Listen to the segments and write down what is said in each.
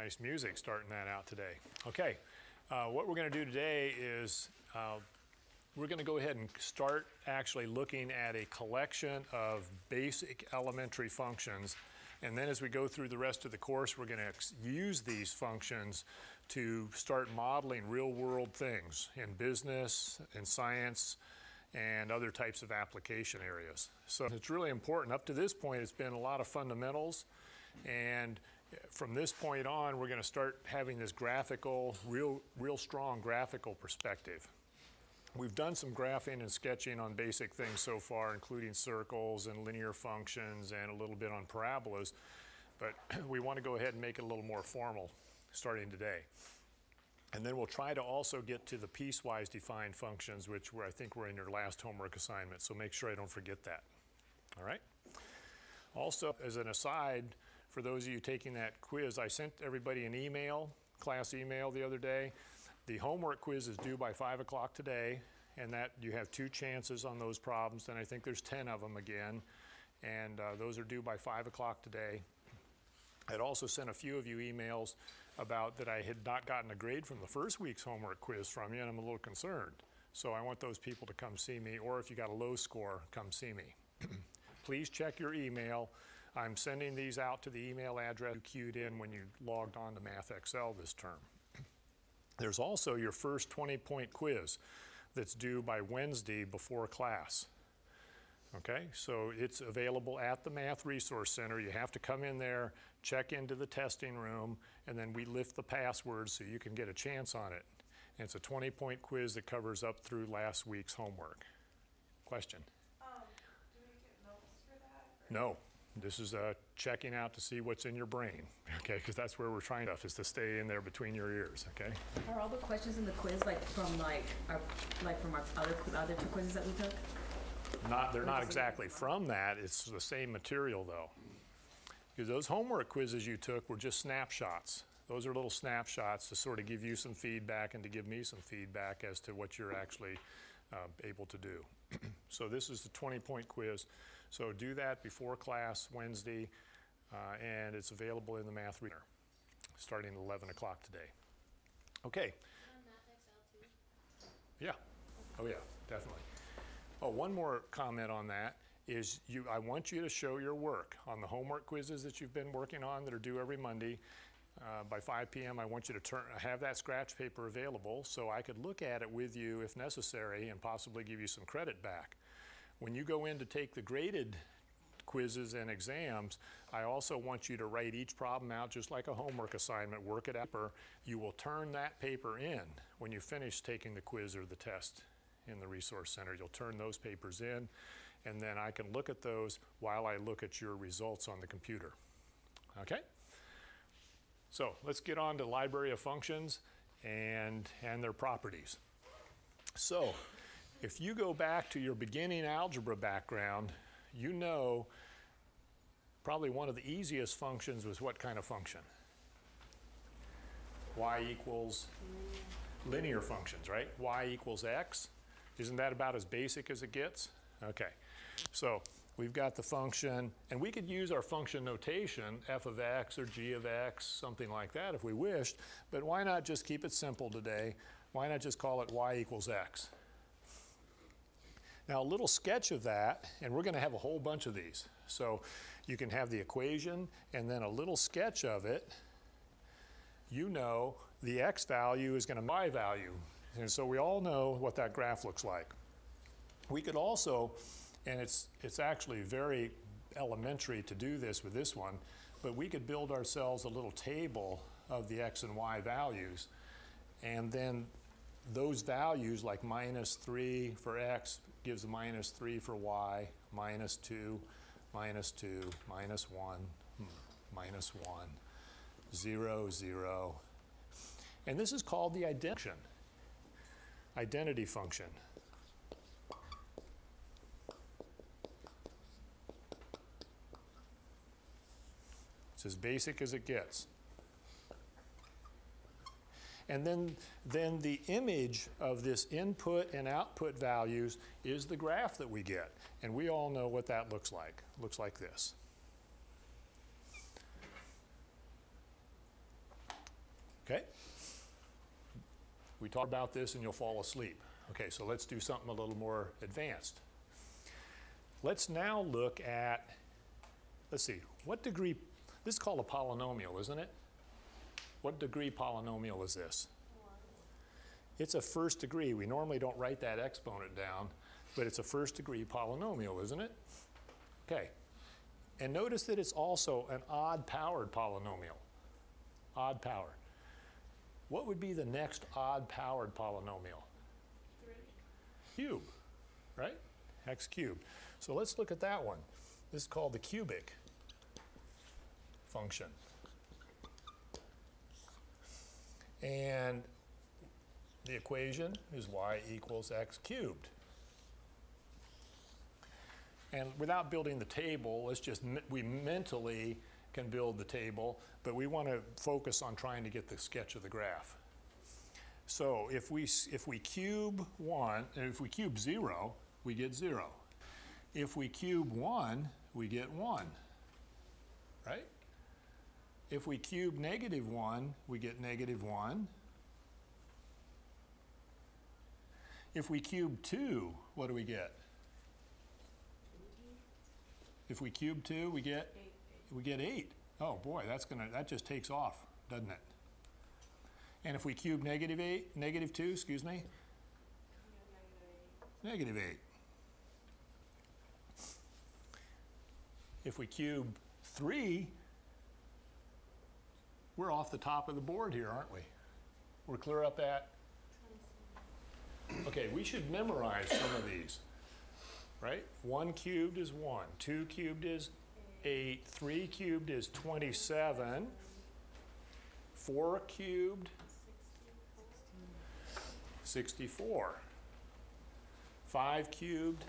Nice music starting that out today. Okay, what we're going to do today is we're going to go ahead and start actually looking at a collection of basic elementary functions. And then as we go through the rest of the course, we're going to use these functions to start modeling real-world things in business, in science, and other types of application areas. So it's really important. Up to this point, it's been a lot of fundamentals. And from this point on, we're going to start having this graphical, real strong graphical perspective. We've done some graphing and sketching on basic things so far, including circles and linear functions and a little bit on parabolas, but we want to go ahead and make it a little more formal starting today. And then we'll try to also get to the piecewise defined functions, which I think were in your last homework assignment, so make sure I don't forget that. All right? Also, as an aside, for those of you taking that quiz, I sent everybody an email, class email the other day. The homework quiz is due by 5 o'clock today, and that you have 2 chances on those problems, and I think there's 10 of them again, and those are due by 5 o'clock today. I'd also sent a few of you emails about that I had not gotten a grade from the first week's homework quiz from you, and I'm a little concerned. So I want those people to come see me, or if you got a low score, come see me. Please check your email. I'm sending these out to the email address you queued in when you logged on to MathXL this term. There's also your first 20-point quiz that's due by Wednesday before class. Okay, so it's available at the Math Resource Center. You have to come in there, check into the testing room, and then we lift the password so you can get a chance on it. And it's a 20-point quiz that covers up through last week's homework. Question? Do we get notes for that? No. This is checking out to see what's in your brain, okay? Because that's where we're trying to, is to stay in there between your ears, okay? Are all the questions in the quiz from our other 2 quizzes that we took? They're not exactly from that. It's the same material though, because those homework quizzes you took were just snapshots. Those are little snapshots to sort of give you some feedback and to give me some feedback as to what you're actually able to do. So this is the 20-point quiz. So do that before class Wednesday, and it's available in the Math Reader starting at 11 o'clock today. Okay. Yeah. Oh yeah, definitely. Oh, one more comment on that is I want you to show your work on the homework quizzes that you've been working on that are due every Monday. By 5 p.m. I want you to have that scratch paper available so I could look at it with you if necessary and possibly give you some credit back. When you go in to take the graded quizzes and exams, I also want you to write each problem out just like a homework assignment, work it out. You will turn that paper in when you finish taking the quiz or the test in the Resource Center. You'll turn those papers in, and then I can look at those while I look at your results on the computer. Okay? So let's get on to library of functions and their properties. So if you go back to your beginning algebra background, you know probably one of the easiest functions was what kind of function? Y equals linear functions, right? Y equals x. Isn't that about as basic as it gets? Okay, so we've got the function, and we could use our function notation, f of x or g of x, something like that if we wished, but why not just keep it simple today? Why not just call it y equals x? Now a little sketch of that, and we're going to have a whole bunch of these. So you can have the equation and then a little sketch of it. You know the x value is going to be y value. And so we all know what that graph looks like. We could also, and it's actually very elementary to do this with this one, but we could build ourselves a little table of the x and y values, and then those values like -3 for x gives a -3 for y, -2, -2, -1, -1, 0, 0. And this is called the identity function. It's as basic as it gets. And then the image of this input and output values is the graph that we get. And we all know what that looks like. It looks like this. Okay? We talk about this and you'll fall asleep. Okay, so let's do something a little more advanced. Let's now look at, let's see, what degree, this is called a polynomial, isn't it? What degree polynomial is this? It's a first degree. We normally don't write that exponent down, but it's a first degree polynomial, isn't it? Okay. And notice that it's also an odd powered polynomial. Odd power. What would be the next odd powered polynomial? 3. Cube, right? X cubed. So let's look at that one. This is called the cubic function. And the equation is y equals x cubed. And without building the table, let's just, we mentally can build the table, but we want to focus on trying to get the sketch of the graph. So if we cube 1, if we cube 0, we get 0. If we cube 1, we get 1, right? If we cube negative 1, we get negative 1. If we cube 2, what do we get? If we cube 2, we get 8. Oh boy, that just takes off, doesn't it? And if we cube negative 2, excuse me? Negative 8. If we cube 3, we're off the top of the board here, aren't we? We're clear up at? Okay, we should memorize some of these, right? 1 cubed is 1, 2 cubed is 8, 3 cubed is 27, 4 cubed, 64, 5 cubed,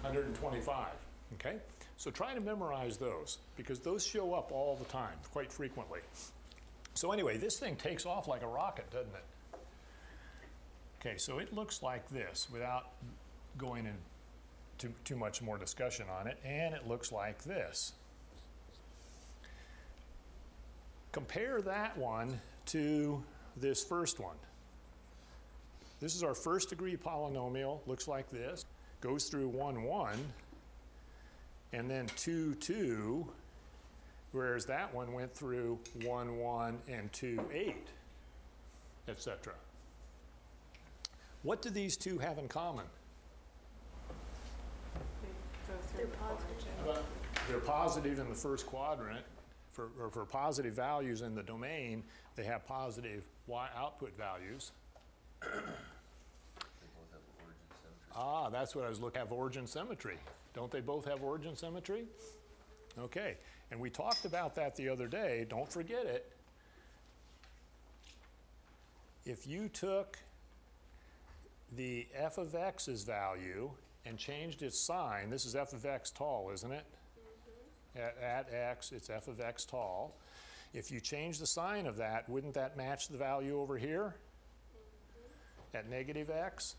125, okay? So try to memorize those, because those show up all the time, quite frequently. So anyway, this thing takes off like a rocket, doesn't it? Okay, so it looks like this, without going into too much more discussion on it, and it looks like this. Compare that one to this first one. This is our first degree polynomial, looks like this, goes through 1, 1, and then 2, 2, whereas that one went through 1, 1, and 2, 8, etc. What do these two have in common? They're positive. They're positive in the first quadrant. For positive values in the domain, they have positive y output values. Ah, that's what I was looking at, have origin symmetry. Don't they both have origin symmetry? Okay, and we talked about that the other day. Don't forget it. If you took the f of x's value and changed its sign, this is f of x tall, isn't it? At x, it's f of x tall. If you change the sign of that, wouldn't that match the value over here at negative x?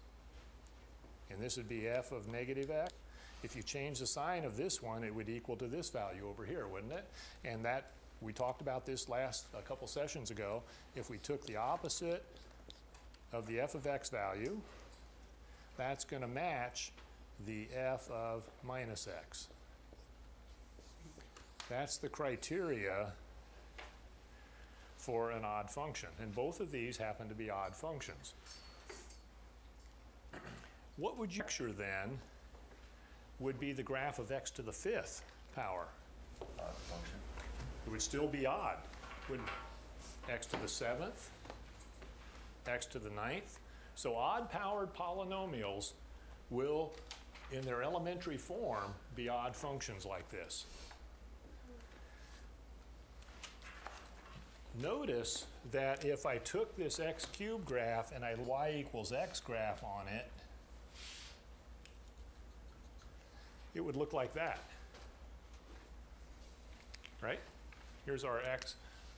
And this would be f of negative x. If you change the sign of this one, it would equal to this value over here, wouldn't it? And that, we talked about this a couple sessions ago. If we took the opposite of the f of x value, that's going to match the f of minus x. That's the criteria for an odd function. And both of these happen to be odd functions. What would you picture then would be the graph of x to the 5th power? Odd function. It would still be odd, wouldn't it? X to the 7th, x to the 9th. So odd-powered polynomials will, in their elementary form, be odd functions like this. Notice that if I took this x cubed graph and I y equals x graph on it, it would look like that, right? Here's our x,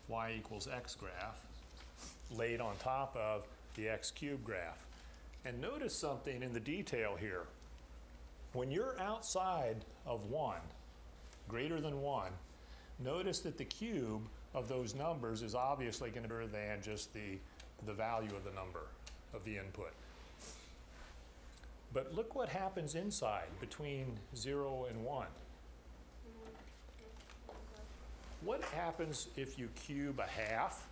y equals x graph laid on top of the x cubed graph. And notice something in the detail here. When you're outside of 1, greater than 1, notice that the cube of those numbers is obviously going to be greater than just the value of the number of the input. But look what happens inside between 0 and 1. What happens if you cube a half?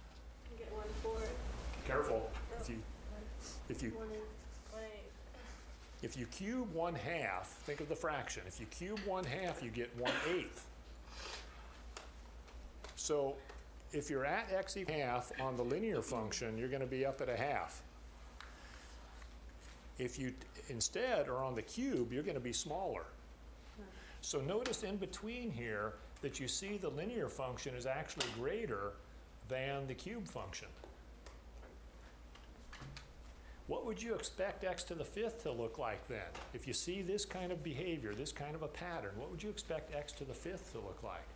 You get 1/4. Careful. One eighth. If you cube 1/2, think of the fraction. If you cube 1/2, you get 1/8. So if you're at x equals half on the linear function, you're going to be up at a half. If you instead are on the cube, you're going to be smaller. So notice in between here that you see the linear function is actually greater than the cube function. What would you expect x to the 5th to look like then? If you see this kind of behavior, this kind of a pattern, what would you expect x to the 5th to look like?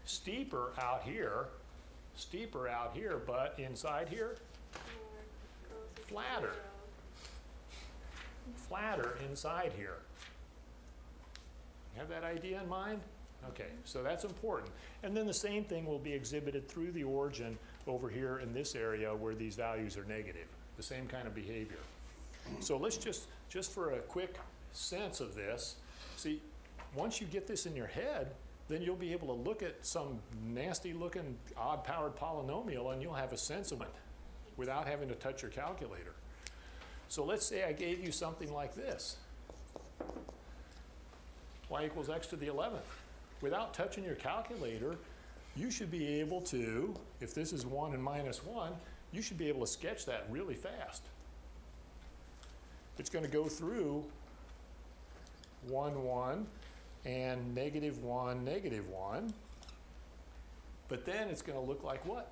Steeper out here, but inside here, flatter. Flatter inside here. Have that idea in mind? Okay, so that's important. And then the same thing will be exhibited through the origin over here in this area where these values are negative. The same kind of behavior. So let's just for a quick sense of this, see, once you get this in your head, then you'll be able to look at some nasty looking odd-powered polynomial and you'll have a sense of it without having to touch your calculator. So let's say I gave you something like this. Y equals x to the 11th. Without touching your calculator, you should be able to, if this is 1 and minus 1, you should be able to sketch that really fast. It's going to go through 1, 1, and negative 1, negative 1. But then it's going to look like what?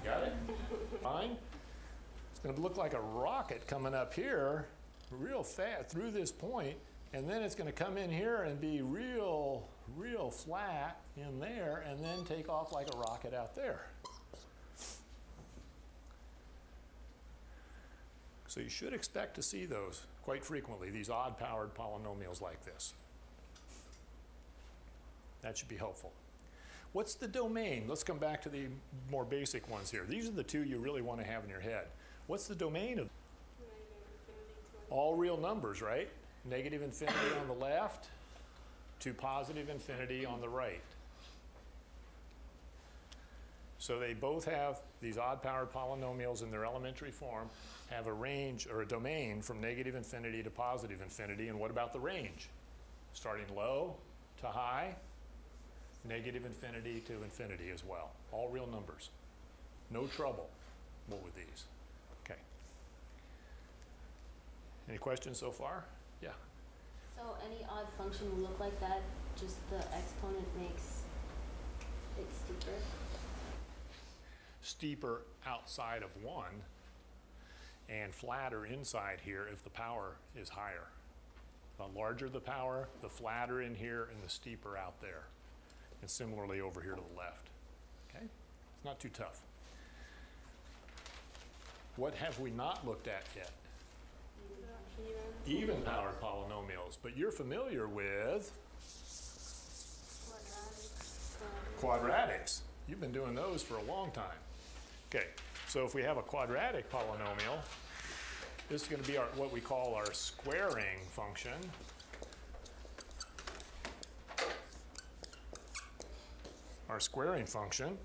Got it? Fine? It's going to look like a rocket coming up here real fast through this point, and then it's going to come in here and be real flat in there, and then take off like a rocket out there. So you should expect to see those quite frequently, these odd-powered polynomials like this. That should be helpful. What's the domain? Let's come back to the more basic ones here. These are the two you really want to have in your head. What's the domain of all real numbers, right? Negative infinity on the left to positive infinity on the right. So they both have these odd-powered polynomials in their elementary form, have a range or a domain from negative infinity to positive infinity. And what about the range? Starting low to high, negative infinity to infinity as well. All real numbers. No trouble with these. Okay. Any questions so far? Yeah. So any odd function will look like that, just the exponent makes it steeper? Steeper outside of 1 and flatter inside here if the power is higher. The larger the power, the flatter in here and the steeper out there. And similarly over here to the left. Okay? It's not too tough. What have we not looked at yet? Even powered polynomials. But you're familiar with quadratics. You've been doing those for a long time. Okay, so if we have a quadratic polynomial, this is going to be what we call our squaring function. Our squaring function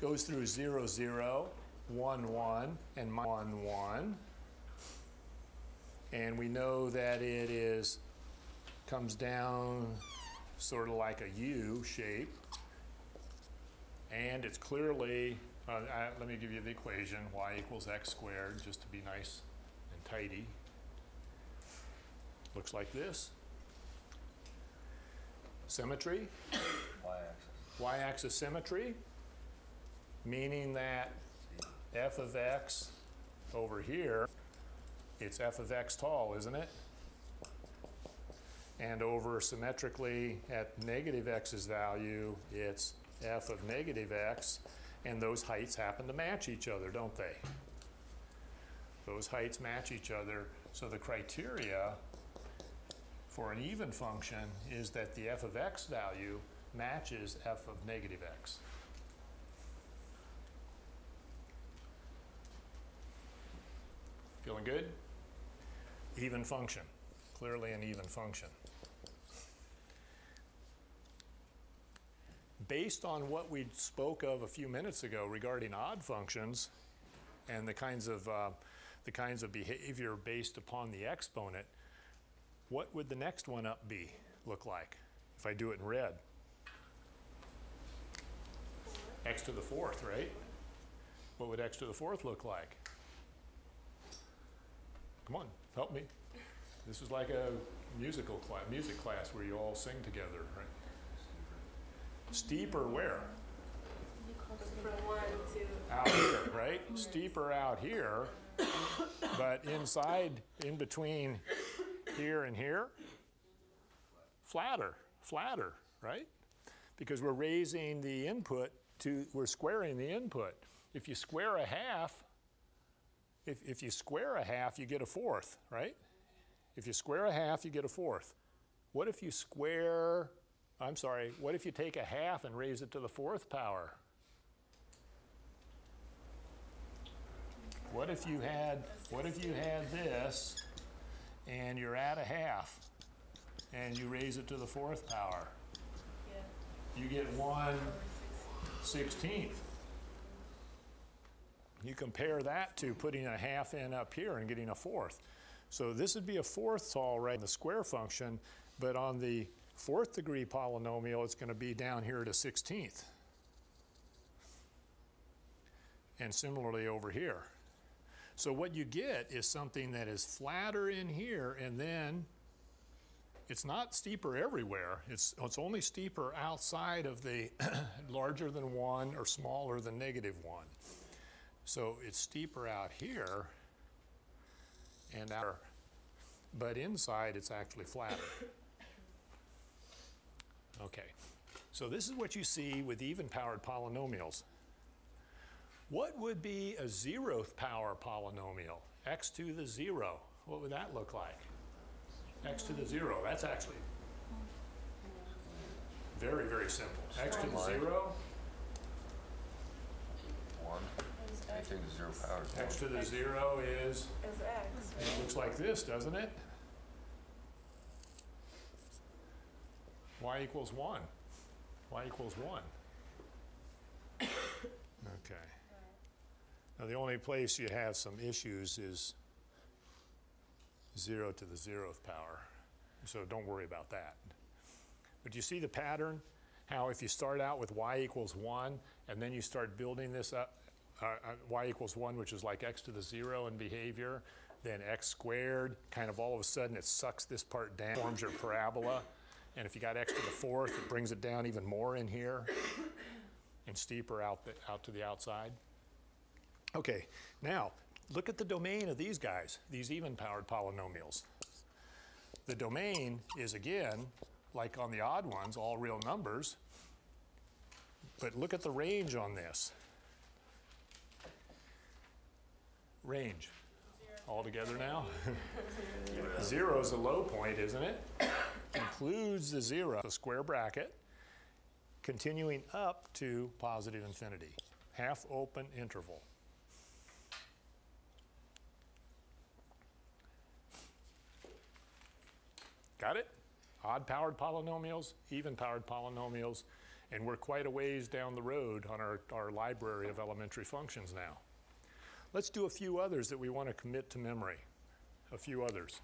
goes through 0, 0, 1, 1, and 1, 1. And we know that it comes down sort of like a U shape. And it's clearly, let me give you the equation, y equals x squared, just to be nice and tidy. Looks like this. Symmetry. Y-axis. Y-axis symmetry, meaning that f of x over here, it's f of x tall, isn't it? And over symmetrically at negative x's value, it's f of negative x, and those heights happen to match each other, don't they? Those heights match each other, so the criteria for an even function is that the f of x value matches f of negative x. Feeling good? Even function. Clearly an even function. Based on what we spoke of a few minutes ago regarding odd functions and the kinds of behavior based upon the exponent, what would the next one up look like if I do it in red? X to the fourth, right? What would x to the fourth look like? Come on, help me. This is like a music class where you all sing together, right? Steeper where? From 1 to... Out here, right? Steeper out here, but in between here and here, flatter, right? Because we're raising the input we're squaring the input. If you square a half, if you square a half, you get a fourth, right? If you square a half, you get a fourth. What if you what if you take a half and raise it to the fourth power? What if you had this and you're at a half and you raise it to the fourth power? You get 1/16. You compare that to putting a half in up here and getting a fourth. So this would be a fourth all right in the square function, but on the fourth degree polynomial, it's going to be down here at a 16th. And similarly over here. So what you get is something that is flatter in here, and then it's not steeper everywhere. It's only steeper outside of the larger than 1 or smaller than -1. So it's steeper out here and out, but inside it's actually flatter. Okay, so this is what you see with even-powered polynomials. What would be a 0th power polynomial? X to the 0. What would that look like? X to the 0. That's actually very, very simple. X to the 0. 1. Anything to 0 powers. X to the 0 is X. it looks like this, doesn't it? Y equals 1. Y equals 1. Okay. Now the only place you have some issues is 0 to the 0th power. So don't worry about that. But you see the pattern? How if you start out with y equals 1 and then you start building this up, y equals 1, which is like x to the 0 in behavior, then x squared, kind of all of a sudden it sucks this part down, forms your parabola. And if you got x to the 4th, it brings it down even more in here and steeper out to the outside. Okay, now look at the domain of these guys, these even-powered polynomials. The domain is, again, like on the odd ones, all real numbers. But look at the range on this. Range. All together now? 0 is the low point, isn't it? Includes the 0, the square bracket, continuing up to positive infinity. Half open interval. Got it? Odd-powered polynomials, even-powered polynomials, and we're quite a ways down the road on our library of elementary functions now. Let's do a few others that we want to commit to memory. A few others.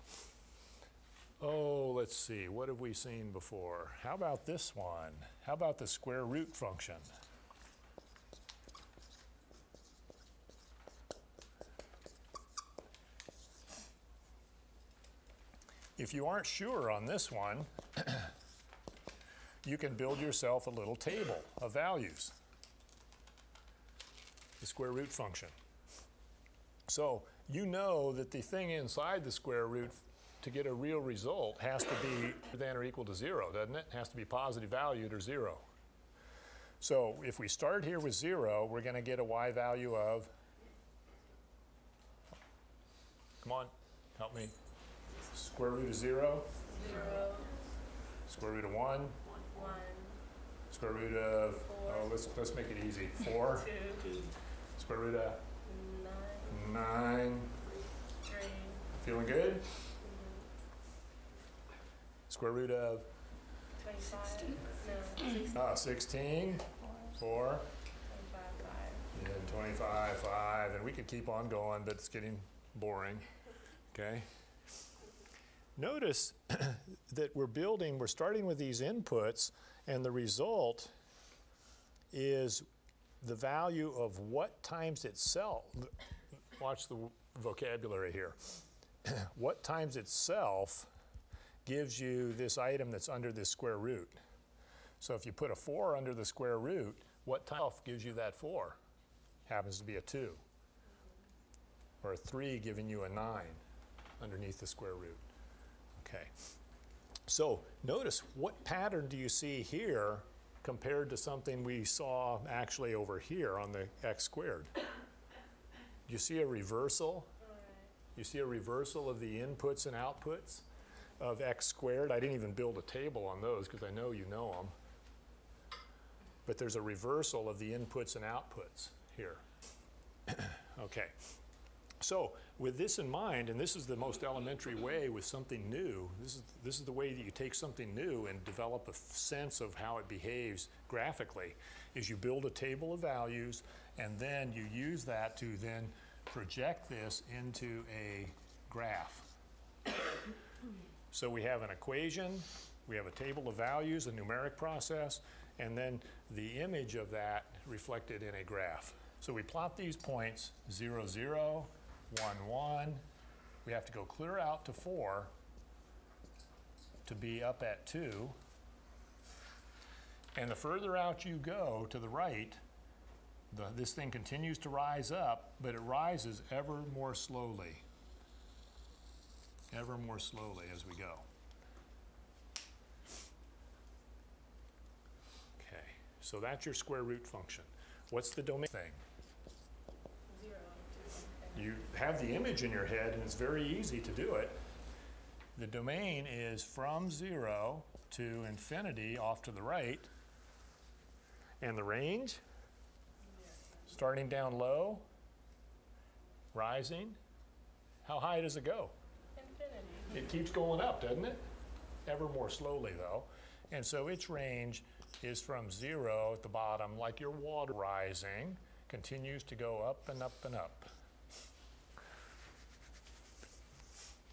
Oh, let's see. What have we seen before? How about this one? How about the square root function? If you aren't sure on this one, you can build yourself a little table of values. The square root function. So you know that the thing inside the square root to get a real result has to be greater than or equal to 0, doesn't it? It has to be positive valued or 0. So if we start here with 0, we're going to get a y value of, come on, help me, square root of 0. 0, Square root of 1. 1, Square root of, 4, oh, let's make it easy. 4. 2, Square root of 9, 9. 3, Feeling good? Square root of 25, no, 16. 4. 25, 5. And 25, 5. And we could keep on going, but it's getting boring. Okay? Notice that we're starting with these inputs, and the result is the value of what times itself. Watch the vocabulary here. What times itself gives you this item that's under this square root. So if you put a 4 under the square root, what time gives you that 4? Happens to be a 2. Or a 3 giving you a 9 underneath the square root. Okay. So notice, what pattern do you see here compared to something we saw actually over here on the x squared? Do you see a reversal? You see a reversal of the inputs and outputs of x squared? I didn't even build a table on those because I know you know them. But there's a reversal of the inputs and outputs here. Okay. So with this in mind, and this is the most elementary way with something new, this is the way that you take something new and develop a sense of how it behaves graphically, is you build a table of values, and then you use that to then project this into a graph. So we have an equation, we have a table of values, a numeric process, and then the image of that reflected in a graph. So we plot these points, 0, 0, 1, 1. We have to go clear out to 4 to be up at 2. And the further out you go to the right, this thing continues to rise up, but it rises ever more slowly as we go. Okay, so that's your square root function. What's the domain thing? 0, 2. You have the image in your head, and it's very easy to do it. The domain is from 0 to infinity off to the right. And the range, starting down low, rising. How high does it go? Infinity. It keeps going up, doesn't it? Ever more slowly, though. And so its range is from 0 at the bottom, like your water rising, continues to go up and up and up.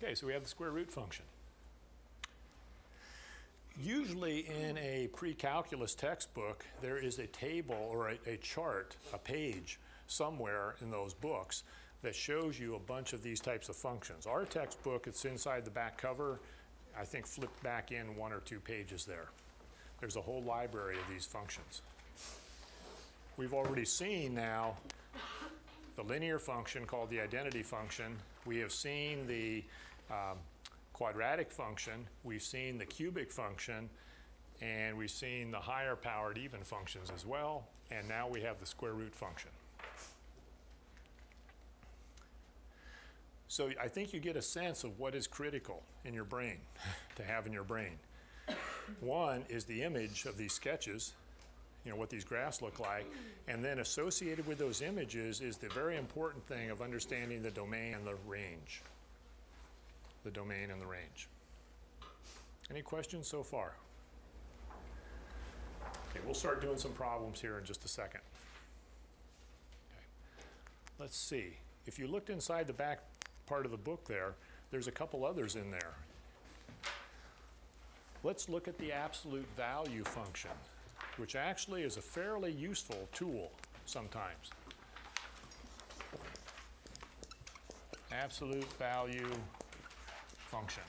Okay, so we have the square root function. Usually in a pre-calculus textbook, there is a table or a chart, a page somewhere in those books that shows you a bunch of these types of functions. Our textbook, it's inside the back cover. I think flip back in 1 or 2 pages there. There's a whole library of these functions. We've already seen now the linear function called the identity function. We have seen the quadratic function. We've seen the cubic function. And we've seen the higher powered even functions as well. And now we have the square root function. So I think you get a sense of what is critical in your brain, to have in your brain. One is the image of these sketches, you know, what these graphs look like, and then associated with those images is the very important thing of understanding the domain and the range. The domain and the range. Any questions so far? Okay, we'll start doing some problems here in just a second. Okay. Let's see. If you looked inside the back part of the book there, there's a couple others in there. Let's look at the absolute value function, which actually is a fairly useful tool sometimes. Absolute value function.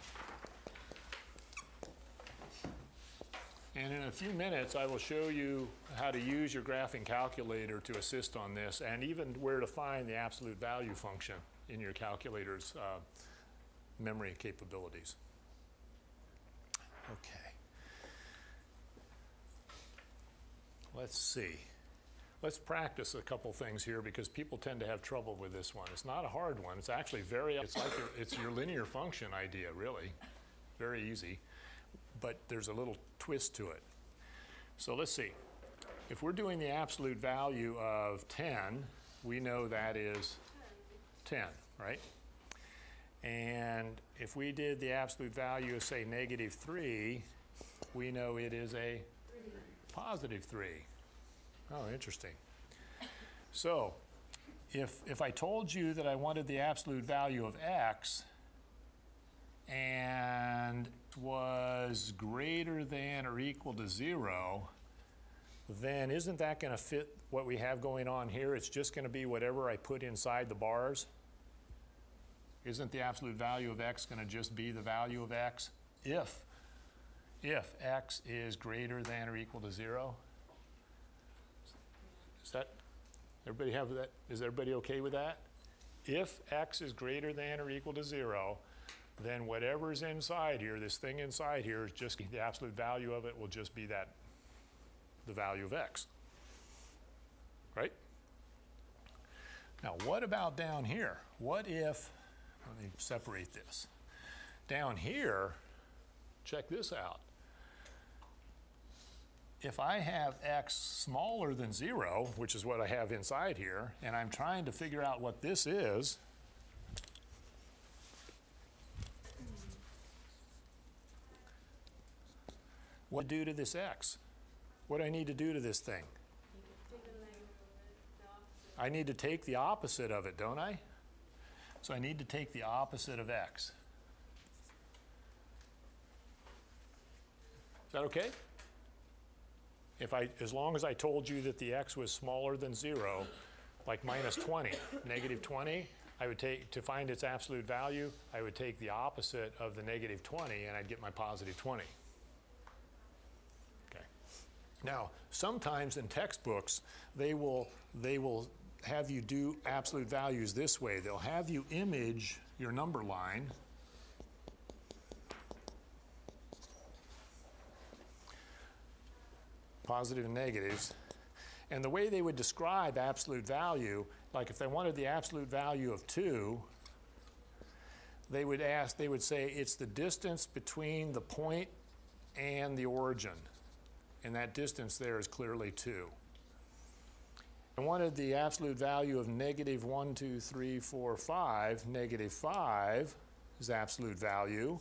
And in a few minutes, I will show you how to use your graphing calculator to assist on this, and even where to find the absolute value function in your calculator's memory capabilities. Okay. Let's see. Let's practice a couple things here because people tend to have trouble with this one. It's not a hard one. It's actually it's like it's your linear function idea, really. Very easy. but there's a little twist to it. So let's see. If we're doing the absolute value of 10, we know that is 10, right? And if we did the absolute value of, say, -3, we know it is a +3. Oh, interesting. So if I told you that I wanted the absolute value of x and was greater than or equal to 0, then isn't that going to fit what we have going on here? It's just going to be whatever I put inside the bars. Isn't the absolute value of x going to just be the value of x if x is greater than or equal to 0? Is that, everybody have that? Is everybody okay with that? If x is greater than or equal to 0, then whatever's inside here, this thing inside here, is just the absolute value of it will just be that, the value of x, right? Now, what about down here? What if, let me separate this. Down here, check this out. If I have x smaller than 0, which is what I have inside here, and I'm trying to figure out what this is, what do I do to this x? What do I need to do to this thing? I need to take the opposite of it, don't I? So I need to take the opposite of x. Is that okay? As long as I told you that the x was smaller than 0, like -20, -20, I would take, to find its absolute value, I would take the opposite of the -20 and I'd get my +20. Okay. Now, sometimes in textbooks, they will have you do absolute values this way. They'll have you image your number line. Positive and negatives. And the way they would describe absolute value, like if they wanted the absolute value of 2, they would say it's the distance between the point and the origin. And that distance there is clearly 2. I wanted the absolute value of -1, 2, 3, 4, 5. -5 is absolute value.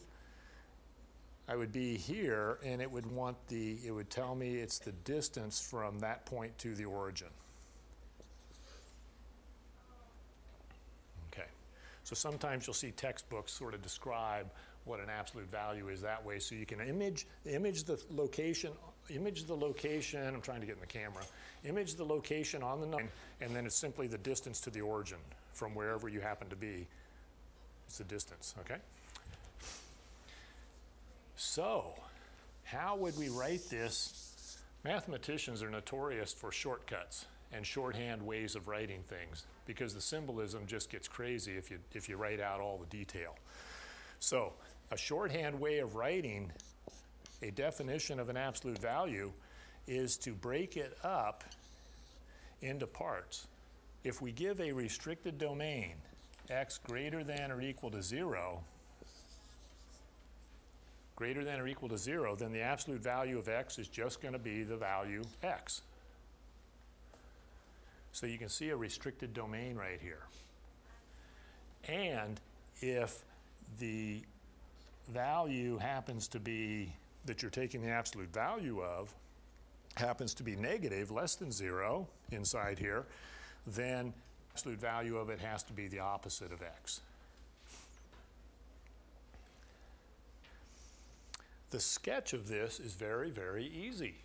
I would be here, and it would tell me it's the distance from that point to the origin. Okay. So sometimes you'll see textbooks sort of describe what an absolute value is that way, so you can image the location, I'm trying to get in the camera, image the location on the line, and then it's simply the distance to the origin from wherever you happen to be. It's the distance, okay? So, how would we write this? Mathematicians are notorious for shortcuts and shorthand ways of writing things because the symbolism just gets crazy if you write out all the detail. So, a shorthand way of writing a definition of an absolute value is to break it up into parts. If we give a restricted domain, x greater than or equal to 0, then the absolute value of x is just going to be the value x. So you can see a restricted domain right here. And if the value happens to be, that you're taking the absolute value of, happens to be negative, less than 0 inside here, then the absolute value of it has to be the opposite of x. The sketch of this is very, very easy.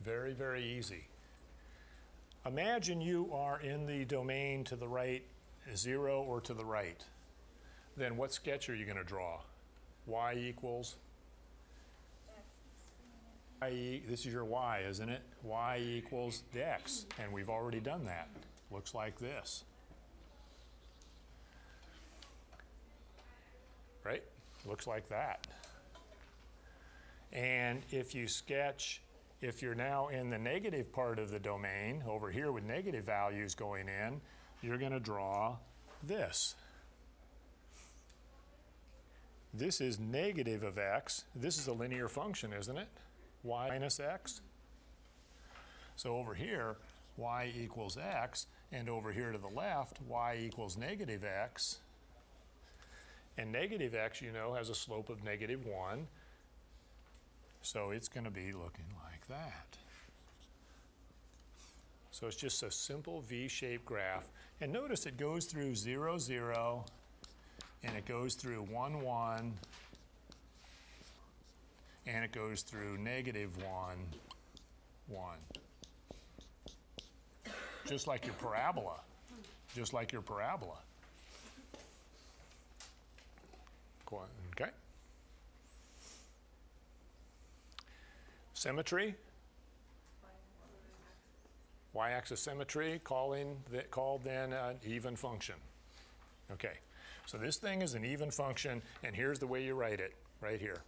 Very, very easy. Imagine you are in the domain to the right, 0 or to the right. Then what sketch are you going to draw? Y equals? This is your y, isn't it? Y equals the x, and we've already done that. Looks like this. Right? Looks like that. And if you sketch, if you're now in the negative part of the domain, over here with negative values going in, you're going to draw this. This is negative of x. This is a linear function, isn't it? Y minus x. So over here, y equals x, and over here to the left, y equals negative x. And negative x, you know, has a slope of negative 1. So it's going to be looking like that. So it's just a simple V-shaped graph. And notice it goes through 0, 0, and it goes through 1, 1, and it goes through negative 1, 1. Just like your parabola. Just like your parabola. Okay. Symmetry. Y-axis symmetry, called then an even function. Okay, so this thing is an even function, and here's the way you write it, right here.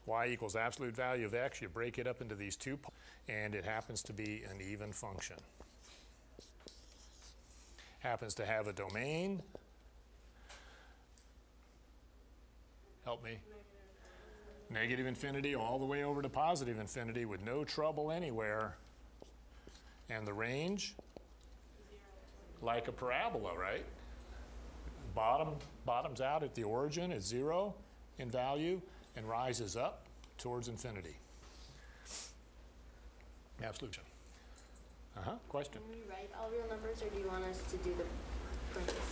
Y equals absolute value of x. You break it up into these two parts, and it happens to be an even function. Happens to have a domain. Help me. Negative infinity all the way over to positive infinity with no trouble anywhere. And the range, like a parabola, right? Bottoms out at the origin at 0 in value and rises up towards infinity. Absolution. Question? Can we write all real numbers, or do you want us to do the parentheses?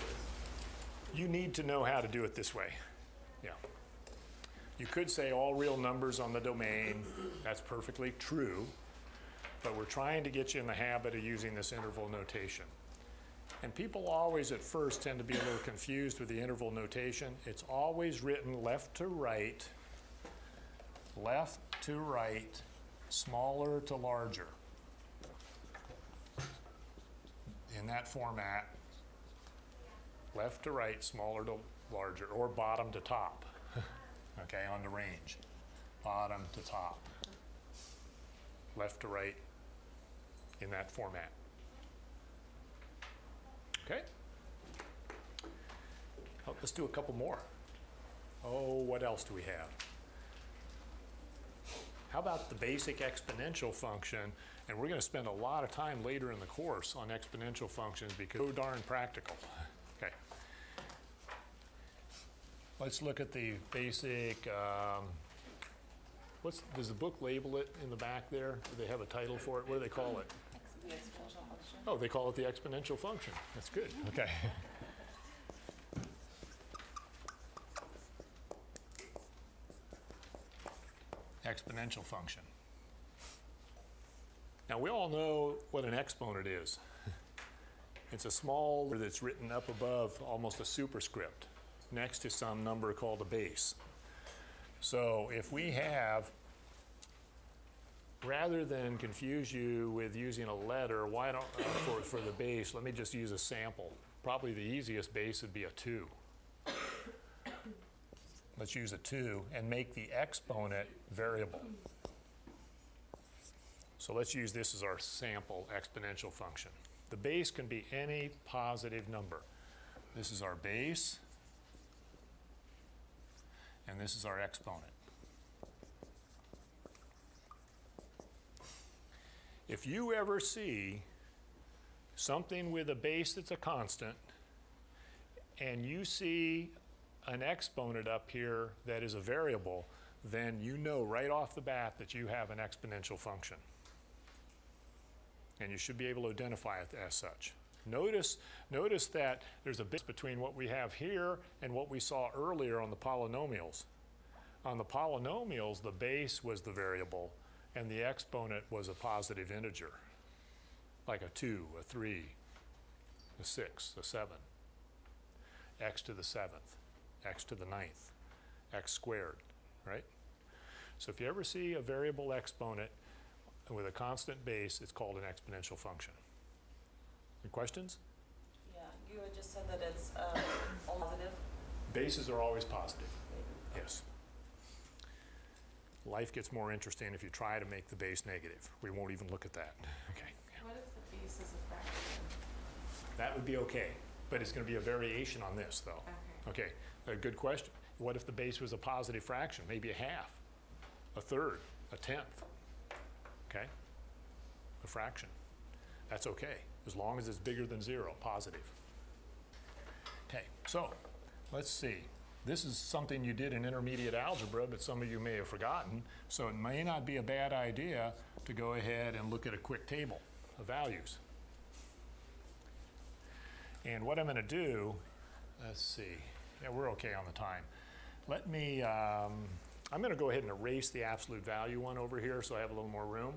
You need to know how to do it this way. Yeah. You could say all real numbers on the domain. That's perfectly true. But we're trying to get you in the habit of using this interval notation. And people always at first tend to be a little confused with the interval notation. It's always written left to right, smaller to larger. In that format, left to right, smaller to larger, or bottom to top, okay, on the range. Bottom to top, left to right, in that format. Okay? Oh, let's do a couple more. Oh, what else do we have? How about the basic exponential function? And we're going to spend a lot of time later in the course on exponential functions because they're so darn practical. Okay. Let's look at the basic, does the book label it in the back there? Do they have a title for it? What do they call it? The exponential function. Oh, they call it the exponential function. That's good. Okay. Exponential function. Now, we all know what an exponent is. It's a small letter that's written up above almost a superscript next to some number called a base. So if we have, rather than confuse you with using a letter, why don't, for the base, let me just use a sample. Probably the easiest base would be a 2. Let's use a 2 and make the exponent variable. So let's use this as our sample exponential function. The base can be any positive number. This is our base, and this is our exponent. If you ever see something with a base that's a constant, and you see an exponent up here that is a variable, then you know right off the bat that you have an exponential function. And you should be able to identify it as such. Notice that there's a bit between what we have here and what we saw earlier on the polynomials. On the polynomials, the base was the variable, and the exponent was a positive integer, like a 2, a 3, a 6, a 7, x to the 7th, x to the 9th, x squared, right? So if you ever see a variable exponent with a constant base, it's called an exponential function. Any questions? Yeah, you had just said that it's all positive. Bases are always positive, yes. Life gets more interesting if you try to make the base negative. We won't even look at that. Okay. What if the base is a fraction? That would be okay, but it's going to be a variation on this, though. Okay, a good question. what if the base was a positive fraction? Maybe a half, a third, a tenth, okay? A fraction. That's okay, as long as it's bigger than 0, positive. Okay, so let's see. This is something you did in intermediate algebra, but some of you may have forgotten, so it may not be a bad idea to go ahead and look at a quick table of values. And what I'm going to do, let's see. Yeah, we're okay on the time. Let me, I'm going to go ahead and erase the absolute value one over here so I have a little more room.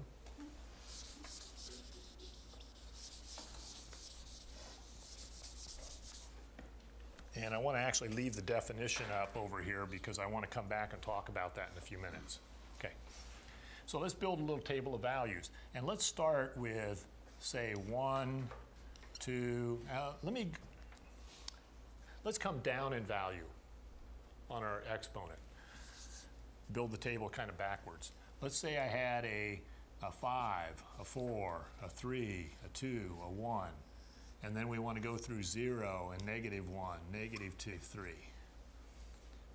And I want to actually leave the definition up over here because I want to come back and talk about that in a few minutes. Okay. So let's build a little table of values. And let's start with, say, 1, 2, let's come down in value on our exponent. Build the table kind of backwards. Let's say I had a 5, a 4, a 3, a 2, a 1. And then we want to go through 0 and -1, -2, 3.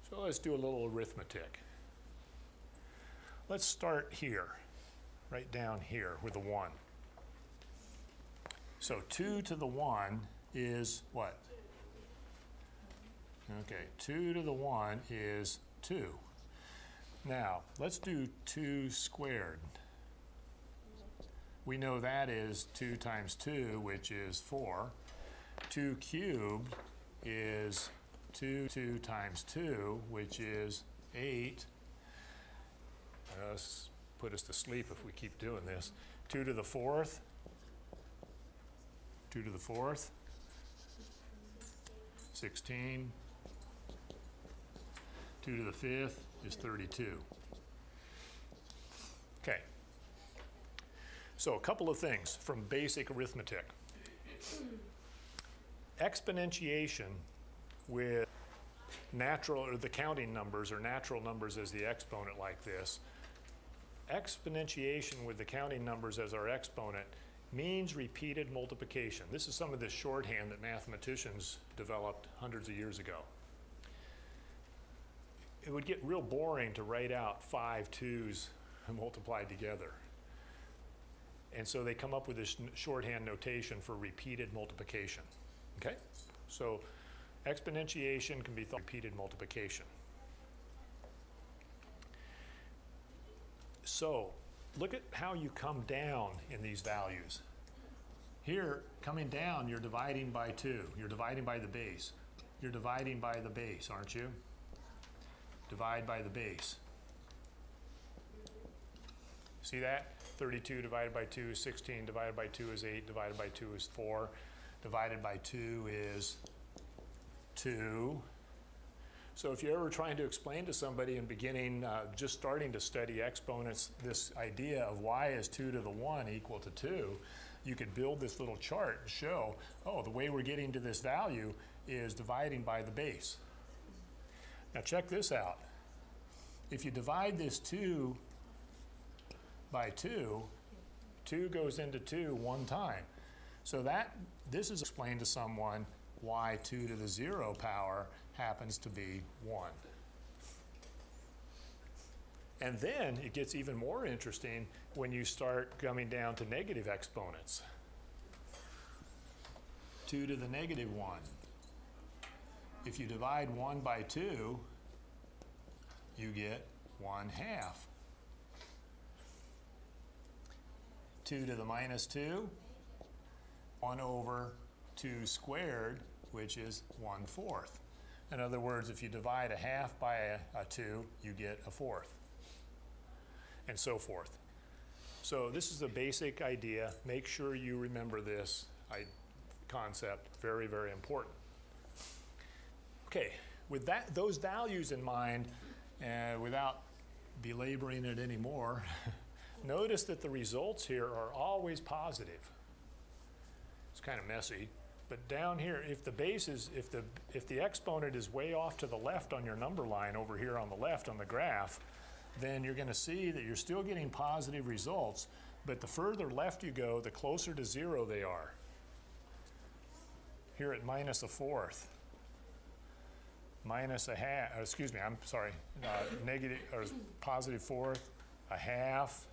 So let's do a little arithmetic. Let's start here, right down here with a 1. So 2 to the 1 is what? Okay, 2 to the 1 is 2. Now, let's do 2 squared. We know that is 2 times 2, which is 4. 2 cubed is 2 times 2, which is 8. Let's put us to sleep if we keep doing this. 2 to the 4th. 2 to the 4th. 16. 2 to the 5th is 32. Okay. So a couple of things from basic arithmetic. Exponentiation with natural, or the counting numbers, or natural numbers as the exponent like this. Exponentiation with the counting numbers as our exponent means repeated multiplication. This is some of the shorthand that mathematicians developed hundreds of years ago. It would get real boring to write out 5 2's multiplied together. And so they come up with this shorthand notation for repeated multiplication. Okay? So exponentiation can be thought repeated multiplication. So look at how you come down in these values. Here, coming down, you're dividing by 2. You're dividing by the base. You're dividing by the base, aren't you? Divide by the base. See that? 32 divided by 2 is 16, divided by 2 is 8, divided by 2 is 4, divided by 2 is 2. So if you're ever trying to explain to somebody in beginning, just starting to study exponents, this idea of y is 2 to the 1 equal to 2, you could build this little chart and show, oh, the way we're getting to this value is dividing by the base. Now check this out. If you divide this 2 by 2, 2 goes into 2 one time. So this is explained to someone why 2 to the 0 power happens to be 1. And then it gets even more interesting when you start coming down to negative exponents. 2 to the -1. If you divide 1 by 2, you get 1/2. 2 to the -2, 1 over 2 squared, which is 1/4. In other words, if you divide a half by a 2, you get a 4th, and so forth. So this is a basic idea. Make sure you remember this concept. Very, very important. Okay, with those values in mind, without belaboring it anymore, notice that the results here are always positive. It's kind of messy, but down here, if the base is, if the exponent is way off to the left on your number line over here on the left on the graph, then you're going to see that you're still getting positive results, but the further left you go, the closer to 0 they are. Here at -1/4. minus a half, excuse me, I'm sorry, negative, or positive fourth, a half,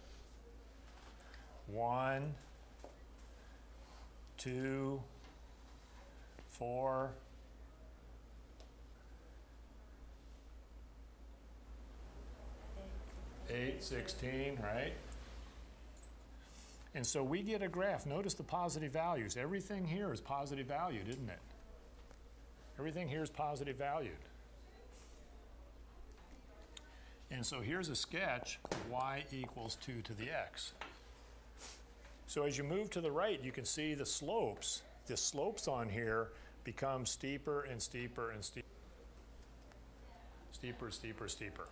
1, 2, 4, 8, 16, right? And so we get a graph. Notice the positive values. Everything here is positive valued, isn't it? Everything here is positive valued. And so here's a sketch of y equals 2 to the x. So as you move to the right, you can see the slopes. The slopes on here become steeper and steeper and steeper. Steeper, steeper, steeper.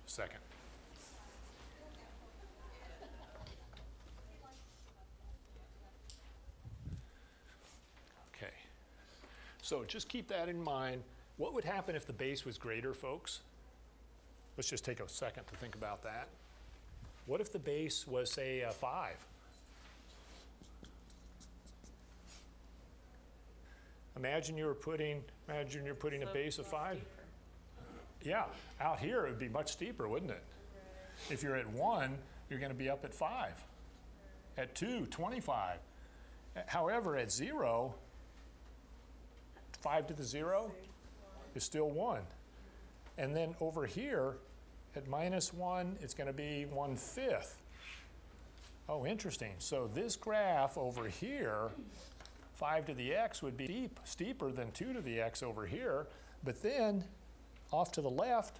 Second. Okay. So just keep that in mind. What would happen if the base was greater, folks? Let's just take a second to think about that. What if the base was, say, 5? Imagine you're putting a base of 5. Yeah, out here it would be much steeper, wouldn't it? If you're at 1, you're going to be up at 5. At 2, 25. However, at 0, 5 to the 0 is still 1. And then over here, at minus 1, it's going to be 1/5. Oh, interesting. So this graph over here, 5 to the x would be steeper than 2 to the x over here. But then, off to the left,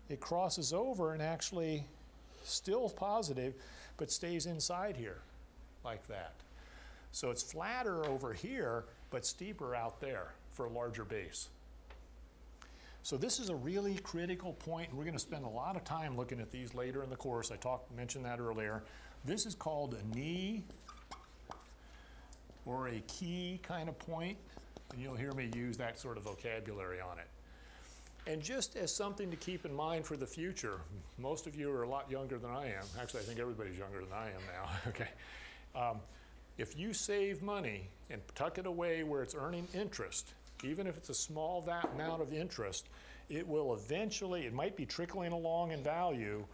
it crosses over and actually still positive, but stays inside here, like that. So it's flatter over here, but steeper out there for a larger base. So this is a really critical point, and we're going to spend a lot of time looking at these later in the course. I mentioned that earlier. This is called a knee or a key kind of point, and you'll hear me use that sort of vocabulary on it. And just as something to keep in mind for the future, most of you are a lot younger than I am. Actually, I think everybody's younger than I am now. Okay. If you save money and tuck it away where it's earning interest, even if it's a small amount of interest, it will eventually, it might be trickling along in value,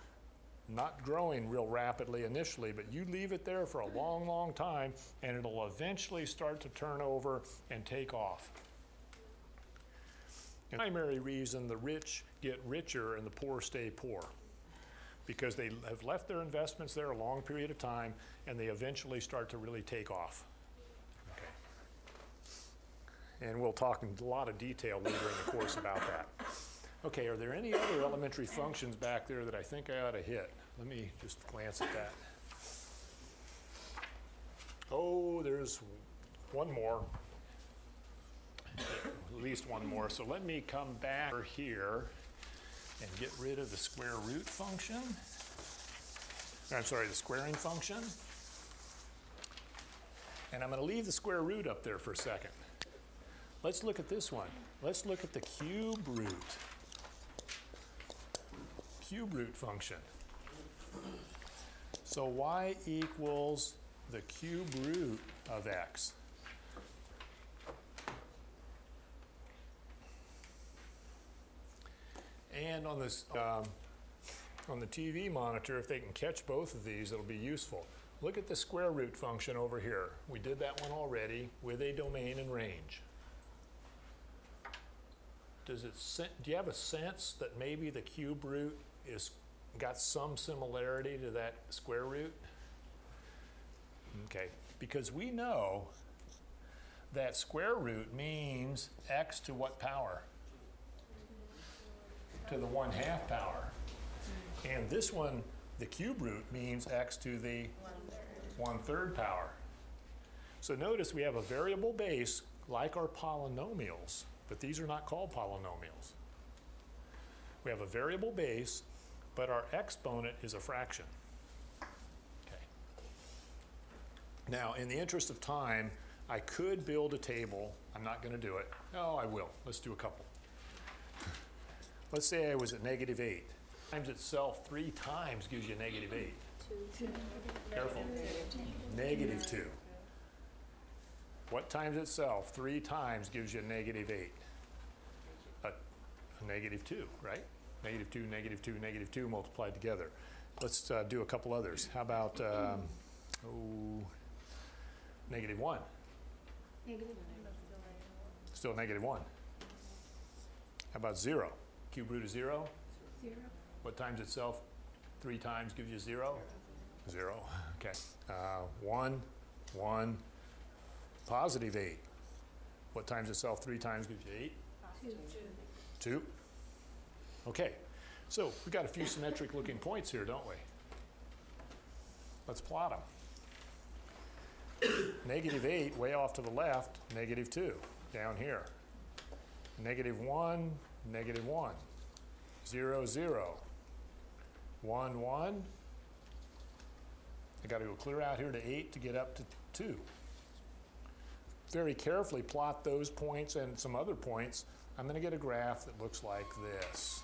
not growing real rapidly initially, but you leave it there for a long, long time, and it'll eventually start to turn over and take off. The primary reason the rich get richer and the poor stay poor, because they have left their investments there a long period of time, and they eventually start to really take off. And we'll talk in a lot of detail later in the course about that. Okay, are there any other elementary functions back there that I think I ought to hit? Let me just glance at that. Oh, there's one more. At least one more. So let me come back here and get rid of the square root function. I'm sorry, the squaring function. And I'm going to leave the square root up there for a second. Let's look at this one. Let's look at the cube root. Cube root function. So y equals the cube root of x. And on this, on the TV monitor, if they can catch both of these, it'll be useful. Look at the square root function over here. We did that one already with a domain and range. Do you have a sense that maybe the cube root is got some similarity to that square root? Okay, because we know that square root means x to what power? To the 1/2 power. And this one, the cube root, means x to the 1/3 power. So notice we have a variable base like our polynomials, but these are not called polynomials. We have a variable base, but our exponent is a fraction. Okay. Now, in the interest of time, I could build a table. I'm not going to do it. No, I will. Let's do a couple. Let's say I was at -8. Times itself 3 times gives you -8. 2. Careful. -2. What times itself 3 times gives you -8? negative 2, right? Negative 2, negative 2, negative 2 multiplied together. Let's do a couple others. How about, negative 1? Negative. Still negative 1. How about 0? Cube root of 0? 0. What times itself 3 times gives you 0? 0. Okay. 1, 1, positive 8. What times itself 3 times gives you 8? 2. Okay. So we've got a few symmetric looking points here, don't we? Let's plot them. Negative 8 way off to the left, negative 2 down here. Negative 1, negative 1. 0, 0. 1, 1. I got to go clear out here to 8 to get up to 2. Very carefully plot those points and some other points. I'm going to get a graph that looks like this.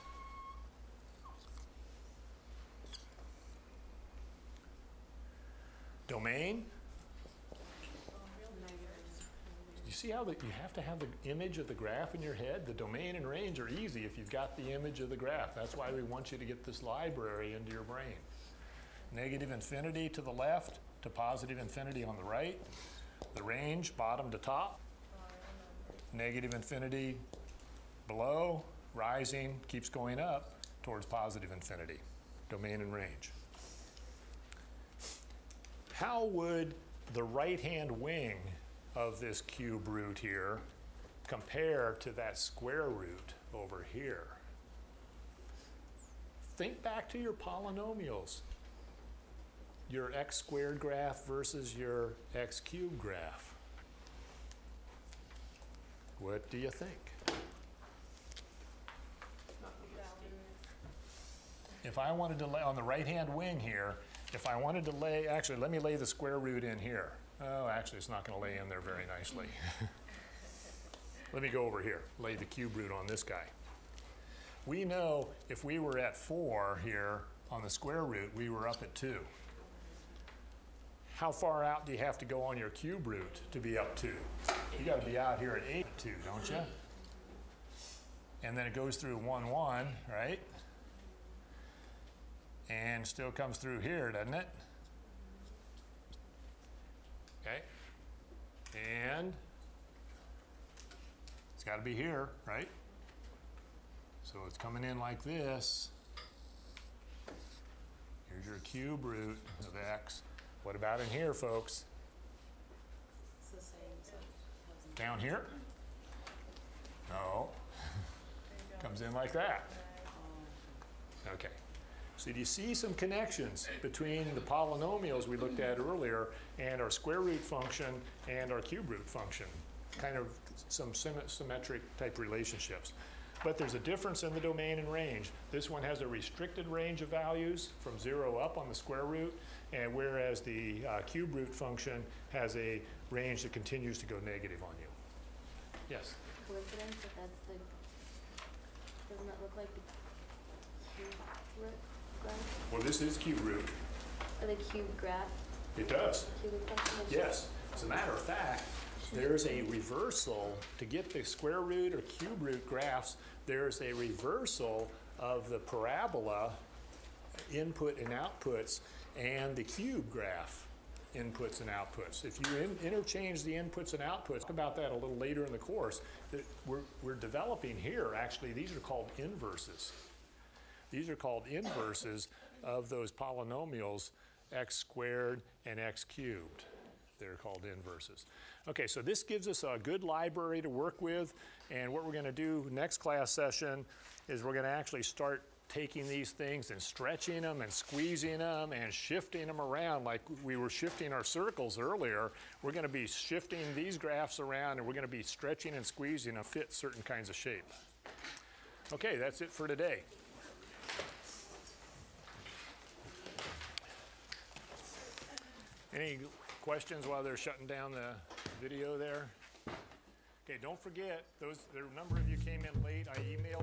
Domain. You see how you have to have the image of the graph in your head? The domain and range are easy if you've got the image of the graph. That's why we want you to get this library into your brain. Negative infinity to the left to positive infinity on the right. The range, bottom to top. Negative infinity below, rising, keeps going up towards positive infinity. Domain and range. How would the right-hand wing of this cube root here compare to that square root over here? Think back to your polynomials. Your x squared graph versus your x cubed graph. What do you think? If I wanted to lay on the right-hand wing here, if I wanted to lay, actually, let me lay the square root in here. Oh, actually, it's not going to lay in there very nicely. Let me go over here, lay the cube root on this guy. We know if we were at 4 here on the square root, we were up at 2. How far out do you have to go on your cube root to be up 2? You got to be out here at 8, 2, don't you? And then it goes through 1, 1, right? And still comes through here, doesn't it? Okay. And it's got to be here, right? So it's coming in like this. Here's your cube root of x. What about in here, folks? It's the same. Down here? No. Comes in like that. Okay. So do you see some connections between the polynomials we looked at earlier and our square root function and our cube root function? Kind of some symmetric type relationships. But there's a difference in the domain and range. This one has a restricted range of values from 0 up on the square root, and whereas the cube root function has a range that continues to go negative on you. Yes? Coincidence that that's the, doesn't that look like the cube root graph? Well, this is cube root. Or the cube graph? It does. Cube root function? Yes. As a matter of fact, there's a reversal to get the square root or cube root graphs. There's a reversal of the parabola input and outputs and the cube graph inputs and outputs. If you interchange the inputs and outputs, talk about that a little later in the course, that we're developing here, actually, these are called inverses. These are called inverses of those polynomials x squared and x cubed. They're called inverses. Okay, so this gives us a good library to work with, and what we're going to do next class session is we're going to actually start taking these things and stretching them and squeezing them and shifting them around like we were shifting our circles earlier. We're going to be shifting these graphs around, and we're going to be stretching and squeezing them to fit certain kinds of shape. Okay, that's it for today. Any questions while they're shutting down the video there? Okay, don't forget, there a number of you came in late. I emailed